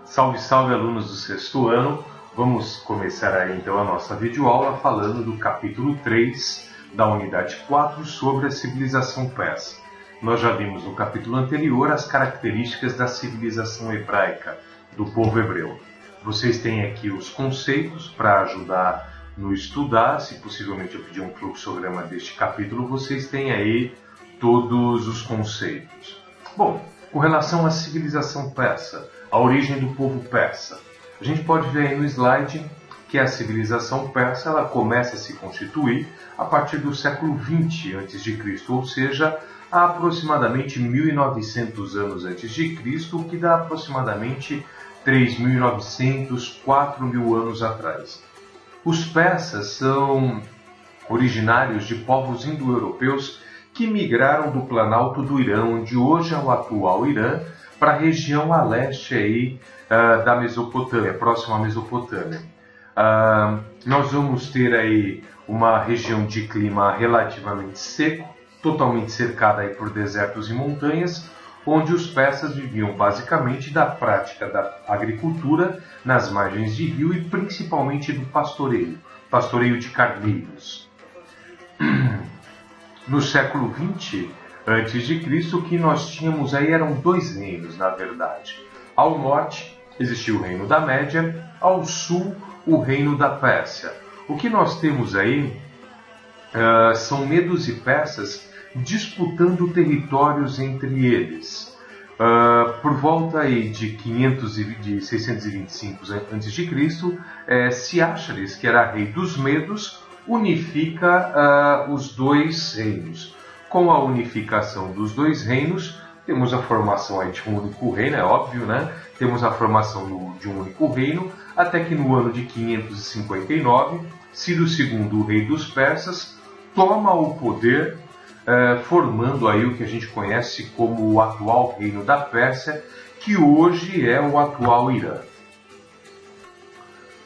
Salve, salve, alunos do sexto ano! Vamos começar aí então a nossa videoaula falando do capítulo 3 da unidade 4 sobre a civilização persa. Nós já vimos no capítulo anterior as características da civilização hebraica, do povo hebreu. Vocês têm aqui os conceitos para ajudar no estudar. Se possivelmente eu pedir um fluxograma deste capítulo, vocês têm aí todos os conceitos. Bom, com relação à civilização persa, a origem do povo persa, a gente pode ver aí no slide que a civilização persa ela começa a se constituir a partir do século 20 a.C., ou seja, há aproximadamente 1.900 anos antes de Cristo, o que dá aproximadamente 3.900, 4.000 anos atrás. Os persas são originários de povos indo-europeus que migraram do Planalto do Irã, onde hoje é o atual Irã, para a região a leste aí, da Mesopotâmia, próxima à Mesopotâmia. Nós vamos ter aí uma região de clima relativamente seco, totalmente cercada aí por desertos e montanhas, onde os persas viviam basicamente da prática da agricultura nas margens de rio e principalmente do pastoreio de carneiros. No século 20 a.C., o que nós tínhamos aí eram dois reinos, na verdade. Ao norte existia o reino da Média, ao sul o reino da Pérsia. O que nós temos aí são medos e persas disputando territórios entre eles. Por volta aí de 625 a.C., Ciáxares, que era rei dos medos, unifica os dois reinos. Com a unificação dos dois reinos, temos a formação aí de um único reino, é óbvio, né? Temos a formação de um único reino, até que no ano de 559, Ciro II, o rei dos persas, toma o poder, formando aí o que a gente conhece como o atual reino da Pérsia, que hoje é o atual Irã.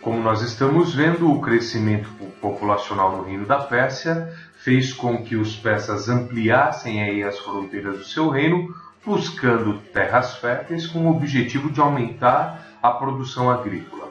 Como nós estamos vendo, o crescimento populacional no reino da Pérsia fez com que os persas ampliassem aí as fronteiras do seu reino, buscando terras férteis com o objetivo de aumentar a produção agrícola,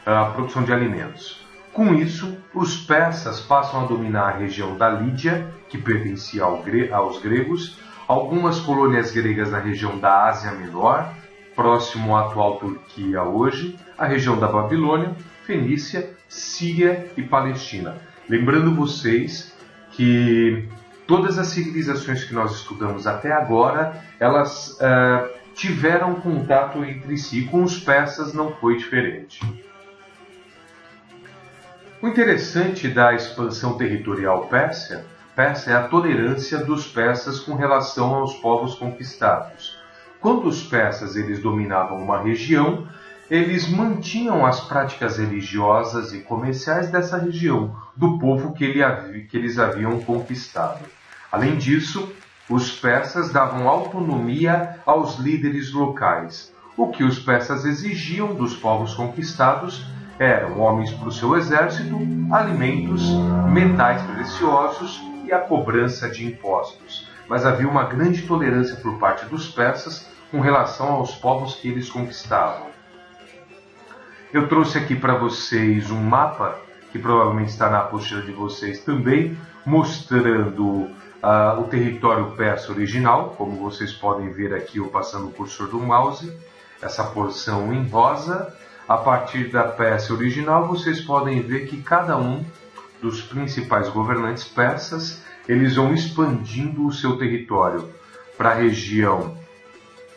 a produção de alimentos. Com isso, os persas passam a dominar a região da Lídia, que pertencia aos gregos, algumas colônias gregas na região da Ásia Menor, próximo à atual Turquia hoje, a região da Babilônia, Fenícia, Síria e Palestina. Lembrando vocês que todas as civilizações que nós estudamos até agora, elas tiveram contato entre si, com os persas não foi diferente. O interessante da expansão territorial persa é a tolerância dos persas com relação aos povos conquistados. Quando os persas eles dominavam uma região, eles mantinham as práticas religiosas e comerciais dessa região, do povo que eles haviam conquistado. Além disso, os persas davam autonomia aos líderes locais. O que os persas exigiam dos povos conquistados eram homens para o seu exército, alimentos, metais preciosos e a cobrança de impostos. Mas havia uma grande tolerância por parte dos persas com relação aos povos que eles conquistavam. Eu trouxe aqui para vocês um mapa, que provavelmente está na apostila de vocês também, mostrando o território persa original, como vocês podem ver aqui eu passando o cursor do mouse, essa porção em rosa. A partir da Pérsia original, vocês podem ver que cada um dos principais governantes persas, eles vão expandindo o seu território para a região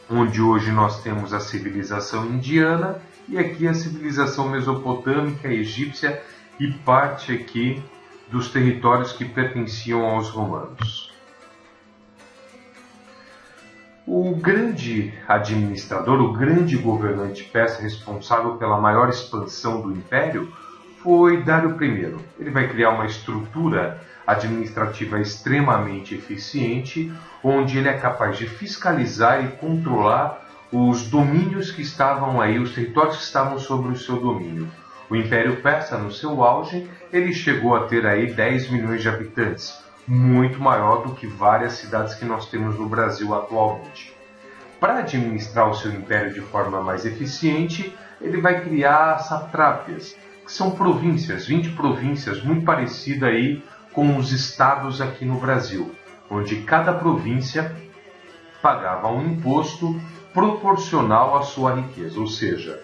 onde hoje nós temos a civilização indiana, e aqui a civilização mesopotâmica, egípcia e parte aqui dos territórios que pertenciam aos romanos. O grande administrador, o grande governante persa responsável pela maior expansão do império foi Dário I. Ele vai criar uma estrutura administrativa extremamente eficiente, onde ele é capaz de fiscalizar e controlar os domínios que estavam aí, os territórios que estavam sob o seu domínio. O Império Persa, no seu auge, ele chegou a ter aí 10 milhões de habitantes, muito maior do que várias cidades que nós temos no Brasil atualmente. Para administrar o seu império de forma mais eficiente, ele vai criar satrápias, que são províncias, 20 províncias, muito parecida aí com os estados aqui no Brasil, onde cada província pagava um imposto proporcional à sua riqueza, ou seja,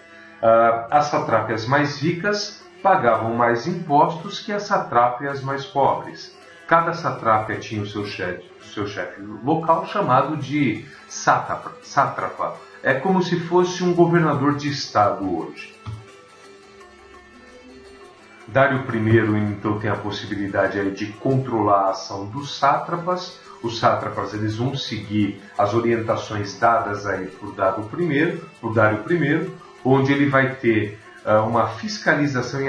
as satrápias mais ricas pagavam mais impostos que as satrápias mais pobres. Cada satrápia tinha o seu chefe local, chamado de sátrapa. É como se fosse um governador de estado hoje. Dário I, então, tem a possibilidade aí de controlar a ação dos sátrapas. Os sátrapas eles vão seguir as orientações dadas aí por Dário I, onde ele vai ter uma fiscalização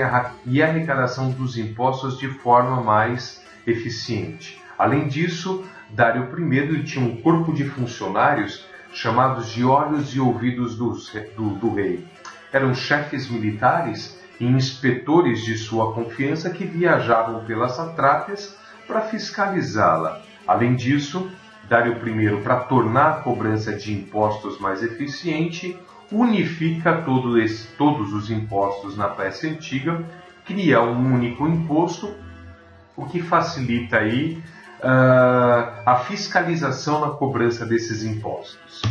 e arrecadação dos impostos de forma mais eficiente. Além disso, Dário I tinha um corpo de funcionários chamados de olhos e ouvidos do rei. Eram chefes militares e inspetores de sua confiança que viajavam pelas satrápias para fiscalizá-la. Além disso, Dário I, para tornar a cobrança de impostos mais eficiente, unifica todos os impostos na Pérsia Antiga, cria um único imposto, o que facilita aí a fiscalização na cobrança desses impostos.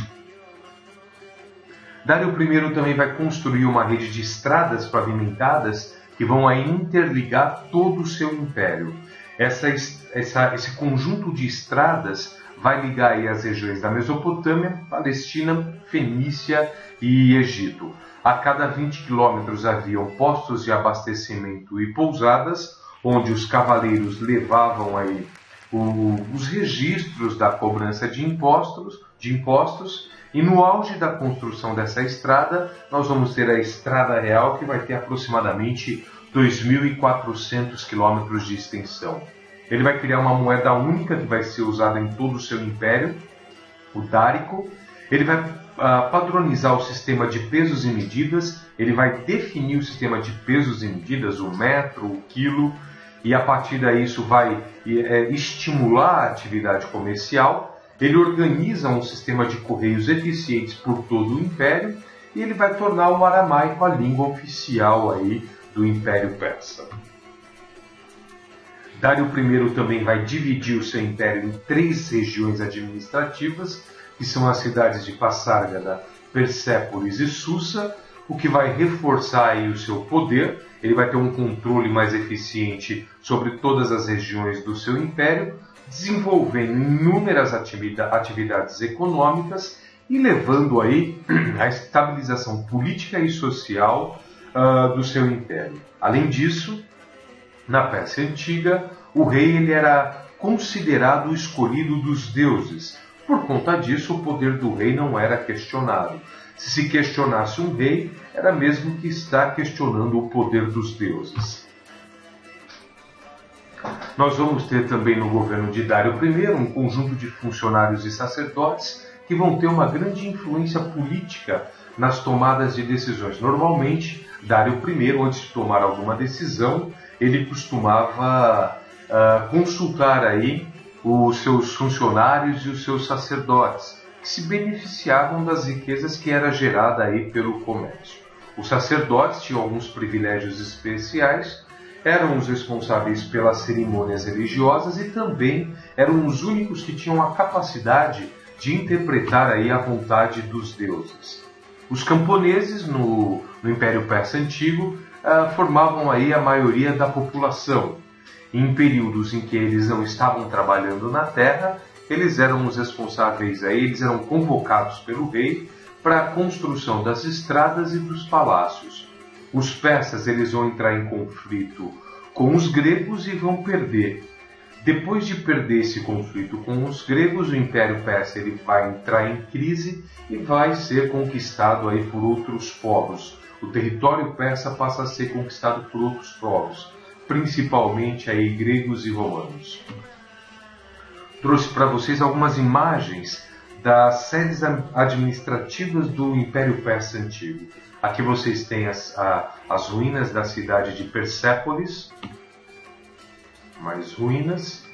Dário I também vai construir uma rede de estradas pavimentadas que vão aí interligar todo o seu império. Esse conjunto de estradas vai ligar aí as regiões da Mesopotâmia, Palestina, Fenícia e Egito. A cada 20 quilômetros haviam postos de abastecimento e pousadas, onde os cavaleiros levavam aí os registros da cobrança de impostos, e no auge da construção dessa estrada, nós vamos ter a Estrada Real, que vai ter aproximadamente 2.400 quilômetros de extensão. Ele vai criar uma moeda única que vai ser usada em todo o seu império, o dárico. Ele vai padronizar o sistema de pesos e medidas, ele vai definir o sistema de pesos e medidas, o metro, o quilo, e a partir daí isso vai estimular a atividade comercial. Ele organiza um sistema de correios eficientes por todo o império e ele vai tornar o aramaico a língua oficial aí do Império Persa. Dário I também vai dividir o seu império em 3 regiões administrativas, que são as cidades de Passárgada, Persépolis e Susa, o que vai reforçar aí o seu poder. Ele vai ter um controle mais eficiente sobre todas as regiões do seu império, desenvolvendo inúmeras atividades econômicas e levando aí a estabilização política e social do seu império. Além disso, na Pérsia Antiga, o rei ele era considerado o escolhido dos deuses. Por conta disso, o poder do rei não era questionado. Se questionasse um rei, era mesmo que estar questionando o poder dos deuses. Nós vamos ter também no governo de Dário I um conjunto de funcionários e sacerdotes que vão ter uma grande influência política nas tomadas de decisões. Normalmente, Dário I, antes de tomar alguma decisão, ele costumava consultar aí os seus funcionários e os seus sacerdotes, que se beneficiavam das riquezas que era gerada aí pelo comércio. Os sacerdotes tinham alguns privilégios especiais, eram os responsáveis pelas cerimônias religiosas e também eram os únicos que tinham a capacidade de interpretar aí a vontade dos deuses. Os camponeses no Império Persa Antigo formavam aí a maioria da população. Em períodos em que eles não estavam trabalhando na terra, eles eram os responsáveis aí, eles eram convocados pelo rei para a construção das estradas e dos palácios. Os persas eles vão entrar em conflito com os gregos e vão perder. Depois de perder esse conflito com os gregos, o Império Persa ele vai entrar em crise e vai ser conquistado aí por outros povos. O território persa passa a ser conquistado por outros povos, principalmente aí gregos e romanos. Trouxe para vocês algumas imagens das sedes administrativas do Império Persa Antigo. Aqui vocês têm as ruínas da cidade de Persépolis, mais ruínas.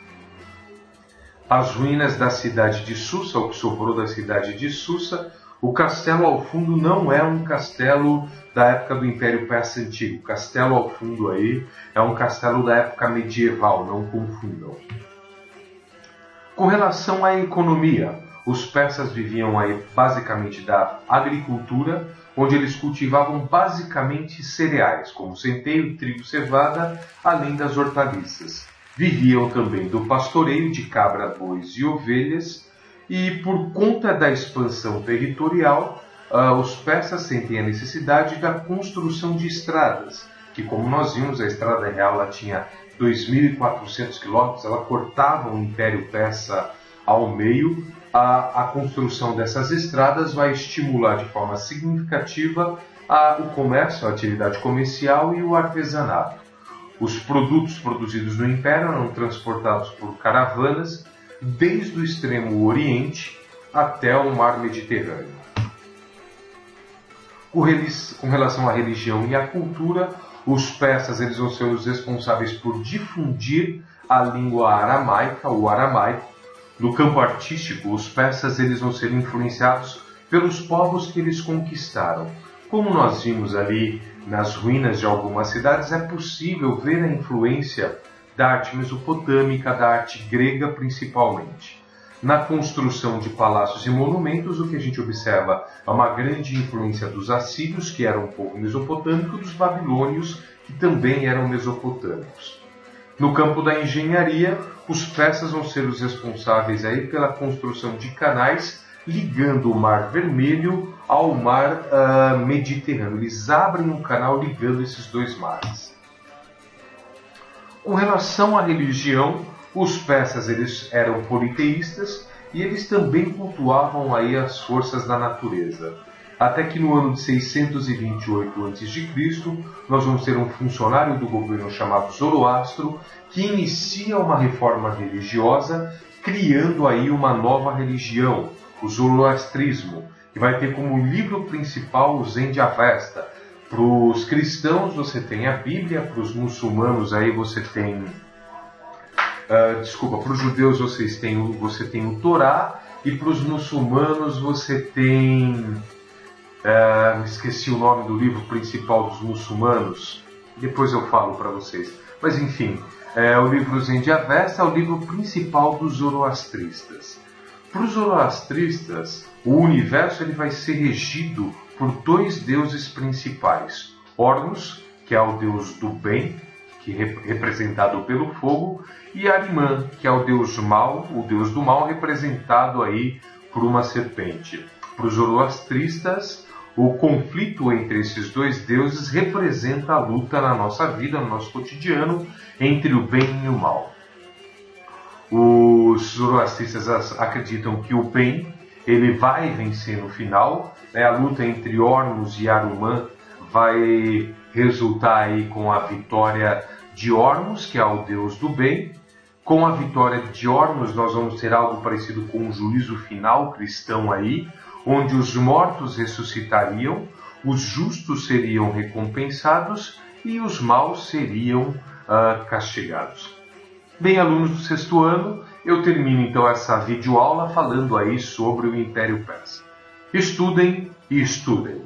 as ruínas da cidade de Susa, o que sobrou da cidade de Susa. O castelo ao fundo não é um castelo da época do Império Persa Antigo. O castelo ao fundo aí é um castelo da época medieval, não confundam. Com relação à economia, os persas viviam aí basicamente da agricultura, onde eles cultivavam basicamente cereais, como centeio, trigo, cevada, além das hortaliças. Viviam também do pastoreio de cabra, bois e ovelhas, e por conta da expansão territorial, os persas sentem a necessidade da construção de estradas, que, como nós vimos, a Estrada Real ela tinha 2.400 quilômetros, ela cortava o Império Persa ao meio. A construção dessas estradas vai estimular de forma significativa o comércio, a atividade comercial e o artesanato. Os produtos produzidos no Império eram transportados por caravanas desde o extremo oriente até o mar Mediterrâneo. Com relação à religião e à cultura, os persas eles vão ser os responsáveis por difundir a língua aramaica, o aramaico. No campo artístico, os persas eles vão ser influenciados pelos povos que eles conquistaram. Como nós vimos ali nas ruínas de algumas cidades, é possível ver a influência da arte mesopotâmica, da arte grega principalmente. Na construção de palácios e monumentos, o que a gente observa é uma grande influência dos assírios, que eram um povo mesopotâmico, dos babilônios, que também eram mesopotâmicos. No campo da engenharia, os persas vão ser os responsáveis aí pela construção de canais ligando o Mar Vermelho ao Mar Mediterrâneo. Eles abrem um canal ligando esses dois mares. Com relação à religião, os persas eles eram politeístas e eles também cultuavam aí as forças da natureza. Até que no ano de 628 a.C., nós vamos ter um funcionário do governo chamado Zoroastro, que inicia uma reforma religiosa, criando aí uma nova religião, o zoroastrismo, que vai ter como livro principal o Zen de Avesta. Para os cristãos você tem a Bíblia, para os muçulmanos aí você tem... para os judeus você tem o Torá, e para os muçulmanos você tem... esqueci o nome do livro principal dos muçulmanos, depois eu falo para vocês. Mas enfim, o livro Zen de Avesta é o livro principal dos zoroastristas. Para os zoroastristas, o universo ele vai ser regido por dois deuses principais. Horus, que é o deus do bem, que é representado pelo fogo, e Ahriman, que é o deus do mal, representado aí por uma serpente. Para os zoroastristas, o conflito entre esses dois deuses representa a luta na nossa vida, no nosso cotidiano, entre o bem e o mal. Os zoroastristas acreditam que o bem ele vai vencer no final, né? A luta entre Horus e Ahriman vai resultar aí com a vitória de Horus, que é o deus do bem. Com a vitória de Horus, nós vamos ter algo parecido com um juízo final cristão aí, onde os mortos ressuscitariam, os justos seriam recompensados e os maus seriam castigados. Bem, alunos do sexto ano, eu termino então essa videoaula falando aí sobre o Império Persa. Estudem e estudem!